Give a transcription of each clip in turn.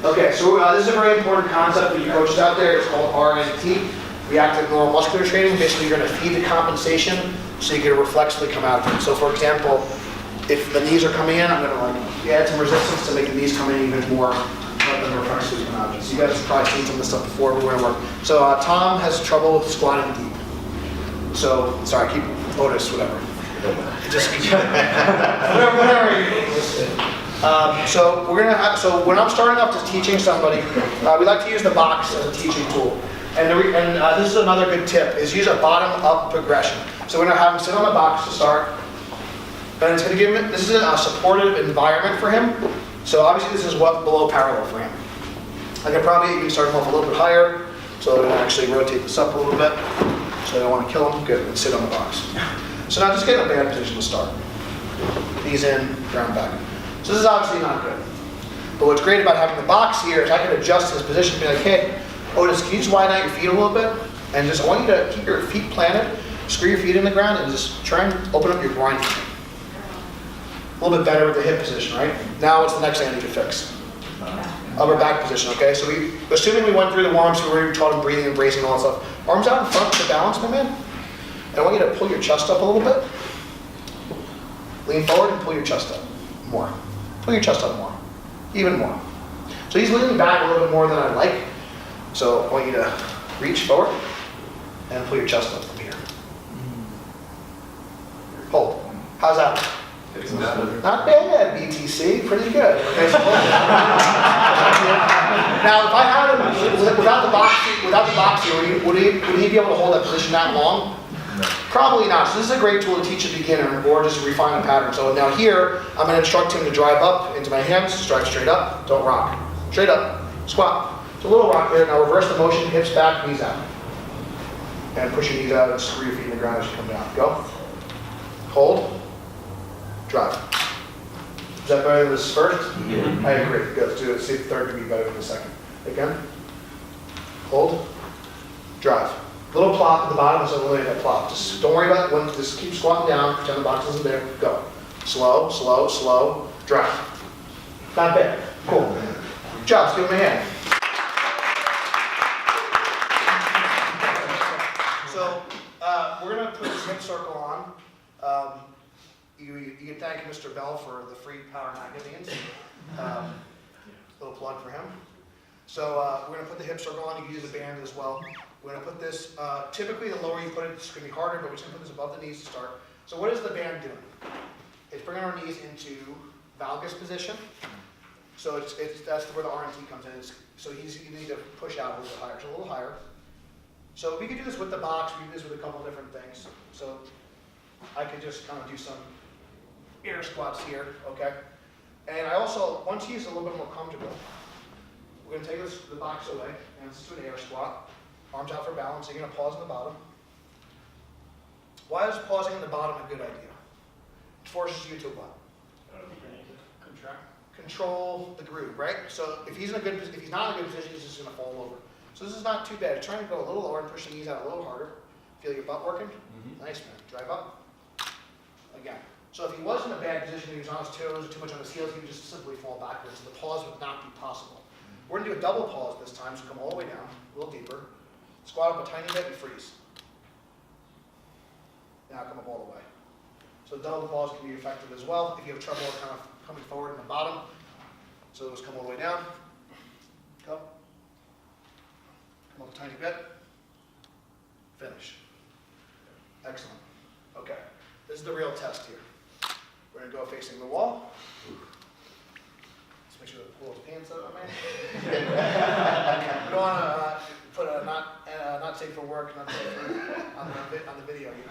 Okay, so this is a very important concept for you coaches out there. It's called RNT, reactive neuromuscular training. Basically, you're going to feed the compensation so you can reflexively come out of it. So, for example, if the knees are coming in, I'm going to add some resistance to make the knees come in even more. Let them reflexively come out. So you guys have probably seen some of this stuff before, but we're going to work. So Tom has trouble with squatting deep. So, sorry, keep Otis, whatever. Just whatever you so we're gonna have. So when I'm starting off just teaching somebody, we like to use the box as a teaching tool. And this is another good tip: is use a bottom-up progression. So we're gonna have him sit on the box to start, and it's gonna give him. This is a supportive environment for him. So obviously this is what below parallel for him. I could probably even start him off a little bit higher, so I'm gonna actually rotate this up a little bit. So I don't want to kill him. Good. And sit on the box. So now just get in a bad position to start. Knees in, ground back. So this is obviously not good. But what's great about having the box here is I can adjust his position, be like, hey, Otis, can you just widen out your feet a little bit? And just I want you to keep your feet planted, screw your feet in the ground, and just try and open up your groin. A little bit better with the hip position, right? Now what's the next thing I need to fix? Upper back position, okay? So assuming we went through the warm-ups, we taught him breathing and bracing and all that stuff. Arms out in front to balance, my man. And I want you to pull your chest up a little bit. Lean forward and pull your chest up more. Pull your chest up more. Even more. So he's leaning back a little bit more than I'd like. So I want you to reach forward and pull your chest up from here. Hold. How's that? Not bad, BTC. Pretty good. Okay, so now, if I had him without the box here, would he be able to hold that position that long? No. Probably not. So this is a great tool to teach a beginner or just refine a pattern. So now here, I'm going to instruct him to drive up into my hands, drive straight up, don't rock. Straight up, squat. It's a little rock there. Now reverse the motion, hips back, knees out. And push your knees out and screw your feet in the ground as you come down. Go. Hold. Drive. Is that better than this first? Yeah. I agree. Good. Let's do it. See if the third can be better than the second. Again. Hold. Drive. Little plop at the bottom, so eliminate that plop. Just don't worry about it. When, just keep squatting down, pretend the box isn't there. Go. Slow, slow, slow. Drive. Not bad. Cool. Good job. Let's give him a hand. So we're going to put this hip circle on. You can thank Mr. Bell for the free Power magazines. Little plug for him. So we're going to put the hip circle on. You can use a band as well. We're going to put this, typically the lower you put it, it's going to be harder, but we're just going to put this above the knees to start. So what is the band doing? It's bringing our knees into valgus position. So that's where the RNT comes in. So you need to push out a little bit higher. So a little higher. So we could do this with the box. We can do this with a couple different things. So I could just kind of do some air squats here, okay? And I also, once he's a little bit more comfortable, we're going to take the box away, and let's do an air squat. Arms out for balance. You're going to pause in the bottom. Why is pausing in the bottom a good idea? It forces you to what? Control the groove, right? So if he's not in a good position, he's just going to fall over. So this is not too bad. Trying to go a little lower and push the knees out a little harder. Feel your butt working? Mm-hmm. Nice, man. Drive up. Again. So if he was in a bad position, he was on his toes or too much on his heels, he would just simply fall backwards. So the pause would not be possible. We're going to do a double pause this time, so come all the way down, a little deeper. Squat up a tiny bit and freeze. Now come up all the way. So double pause can be effective as well if you have trouble kind of coming forward in the bottom. So let's come all the way down. Go. Come up a tiny bit. Finish. Excellent. Okay. This is the real test here. We're going to go facing the wall. Let's make sure to pull his pants up, man. We don't want to put a not safe for work, not safe for, on the video, you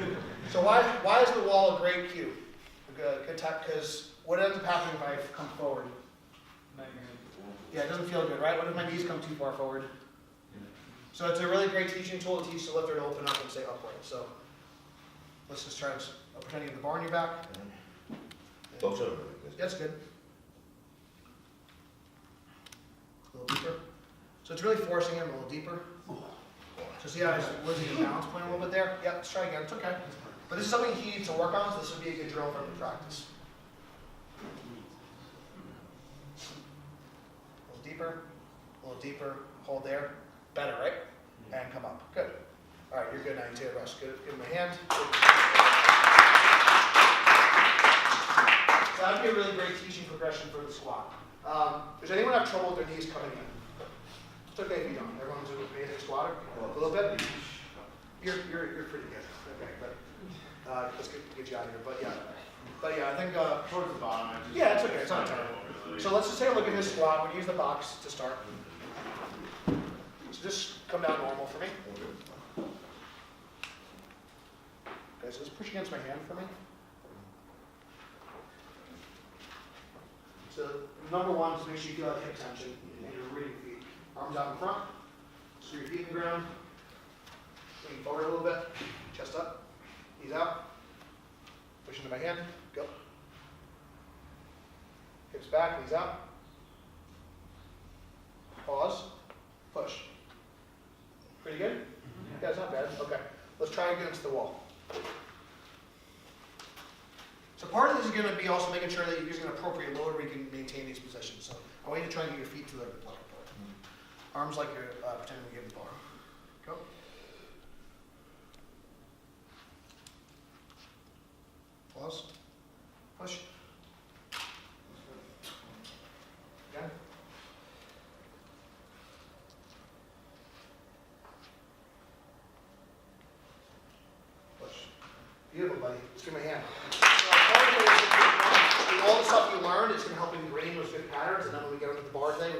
know. So why is the wall a great cue? Good tap, because what ends up happening if I come forward? Yeah, it doesn't feel good, right? What if my knees come too far forward? So it's a really great teaching tool to teach the lifter to open up and stay upright. So let's just try pretending you have the bar on your back. That's good. A little deeper. So it's really forcing him a little deeper. So see how he's losing his balance point a little bit there? Yeah, let's try again. It's okay. But this is something he needs to work on, so this would be a good drill for him to practice. hold there. Better, right? And come up. Good. All right, you're good now. You take a rest. Good. Give him a hand. So that would be a really great teaching progression for the squat. Does anyone have trouble with their knees coming in? It's okay if you don't. Everyone's an amazing squatter. A little bit. You're pretty good. Okay, but let's get you out of here. But yeah, I think Towards the bottom. yeah, it's okay. It's not terrible. So let's just take a look at this squat. We'll use the box to start. So just come down normal for me. Okay, so just push against my hand for me. So number one is make sure you feel that hip tension and your reading feet. Arms out in front. So your feet in the ground. Lean forward a little bit. Chest up. Knees out. Push into my hand. Go. Hips back. Knees out. Pause. Push. Pretty good? Yeah, it's not bad. Okay. Let's try against the wall. So part of this is going to be also making sure that you're using an appropriate load where you can maintain these positions. So I want you to try and get your feet to the block part. Arms like you're pretending to give the bar. Go. Pause. Push. Again. Push. Beautiful, buddy. Just give me a hand. All the stuff you learned is going to help ingrain those good patterns, and then when we get into the bar thing,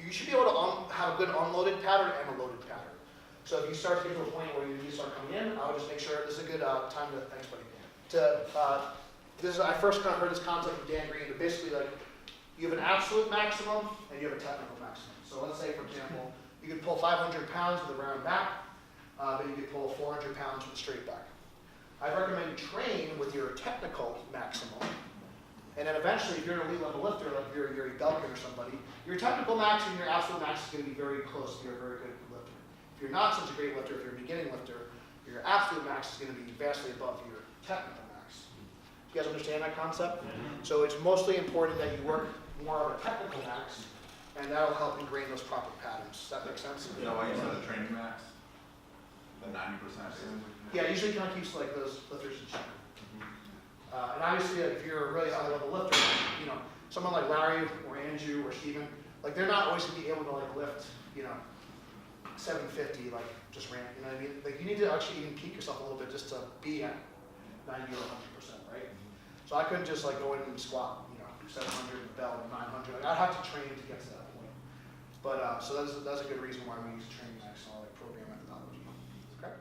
you should be able to have a good unloaded pattern and a loaded pattern. So if you start to get to a point where you start coming in, I would just make sure this is a good time to, thanks buddy, I first kind of heard this concept from Dan Green, but basically like, you have an absolute maximum and you have a technical maximum. So let's say, for example, you could pull 500 pounds with a round back, but you could pull 400 pounds with a straight back. I recommend you train with your technical maximum, and then eventually, if you're an elite level lifter, like you're Yuri Belkin or somebody, your technical max and your absolute max is going to be very close if you're a very good lifter. If you're not such a great lifter, if you're a beginning lifter, your absolute max is going to be vastly above your technical max. Do you guys understand that concept? So it's mostly important that you work more on a technical max, and that'll help ingrain those proper patterns. Does that make sense? You know why you said the training max? The 90%? Yeah, usually kind of keeps like those lifters in check. And obviously, like, if you're a really high level lifter, you know, someone like Larry or Andrew or Steven, like they're not always going to be able to like lift, 750 like just ran. You know what I mean? Like you need to actually even peak yourself a little bit just to be at 90 or 100%, right? So I couldn't just like go in and squat, 700 and bell 900. Like, I'd have to train to get to that point. But so that's a good reason why we use training max and all like program methodology. Okay.